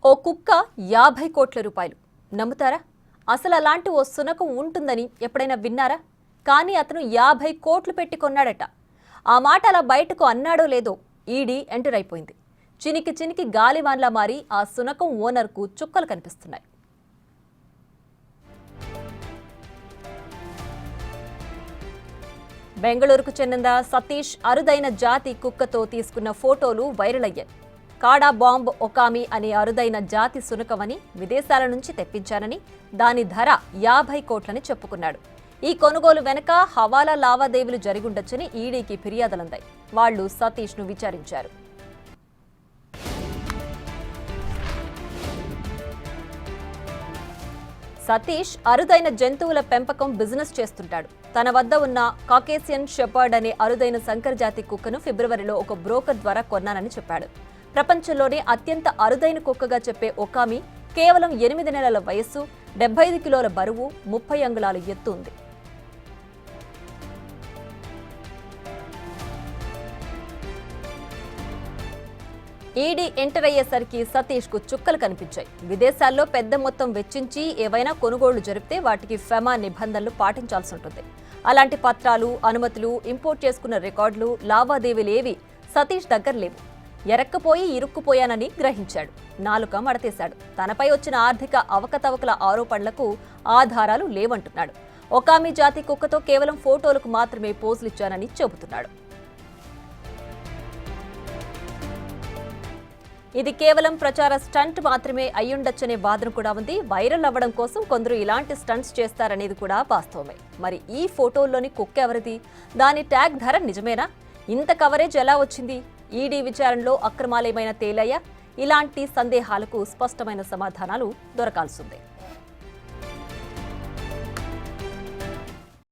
ఓ కుక్క 50 కోట్ల రూపాయలు నమ్ముతారా? అసలు అలాంటి ఓ సునకం ఉంటుందని ఎప్పుడైనా విన్నారా? కానీ అతను 50 కోట్లు పెట్టి కొన్నాడట. ఆ మాట అలా బయటకు అన్నాడో లేదో ఈడీ ఎంటర్ అయిపోయింది. చినికి చినికి గాలివాన్లా మారి ఆ సునకం ఓనర్కు చుక్కలు కనిపిస్తున్నాయి. బెంగళూరుకు చెందిన సతీష్ అరుదైన జాతి కుక్కతో తీసుకున్న ఫోటోలు వైరల్ అయ్యాయి. కాడా బాంబ్ ఒకామి అనే అరుదైన జాతి సునకమని విదేశాల నుంచి తెప్పించానని దాని ధర 50 కోట్లని చెప్పుకున్నాడు. ఈ కొనుగోలు వెనక హవాలా లావాదేవీలు జరిగుండొచ్చని ఈడీకి ఫిర్యాదులందాయి. వాళ్లు సతీష్ను విచారించారు. సతీష్ అరుదైన జంతువుల పెంపకం బిజినెస్ చేస్తుంటాడు. తన వద్ద ఉన్న కాకేసియన్ షెపర్డ్ అనే అరుదైన సంకర జాతి కుక్కను ఫిబ్రవరిలో ఒక బ్రోకర్ ద్వారా కొన్నానని చెప్పాడు. ప్రపంచంలోనే అత్యంత అరుదైన కుక్కగా చెప్పే ఒకామి కేవలం 8 నెలల వయస్సు, 75 కిలోల బరువు, 30 అంగుళాల ఎత్తు ఉంది. ఈడీ ఎంటర్ అయ్యేసరికి సతీష్ కు చుక్కలు కనిపించాయి. విదేశాల్లో పెద్ద మొత్తం వెచ్చించి ఏవైనా కొనుగోళ్లు జరిపితే వాటికి ఫెమా నిబంధనలు పాటించాల్సి ఉంటుంది. అలాంటి పత్రాలు, అనుమతులు, ఇంపోర్ట్ చేసుకున్న రికార్డులు, లావాదేవీలేవి సతీష్ దగ్గర లేవు. ఎరక్కపోయి ఇరుక్కుపోయానని గ్రహించాడు. నాలుక మడతేశాడు. తనపై వచ్చిన ఆర్థిక అవకతవకల ఆరోపణలకు ఆధారాలు లేవంటున్నాడు. ఒకామి జాతి కుక్కతో కేవలం ఫోటోలకు మాత్రమే పోజులిచ్చానని చెబుతున్నాడు. ఇది కేవలం ప్రచార స్టంట్ మాత్రమే అయ్యుండొచ్చనే వాదన కూడా ఉంది. వైరల్ అవ్వడం కోసం కొందరు ఇలాంటి స్టంట్స్ చేస్తారనేది కూడా వాస్తవమే. మరి ఈ ఫోటోల్లోని కుక్క ఎవరిది? దాని ట్యాగ్ ధర నిజమేనా? ఇంత కవరేజ్ ఎలా వచ్చింది? ఈడీ విచారణలో అక్రమాలేమైనా తేలాయా? ఇలాంటి సందేహాలకు స్పష్టమైన సమాధానాలు దొరకాల్సిందే.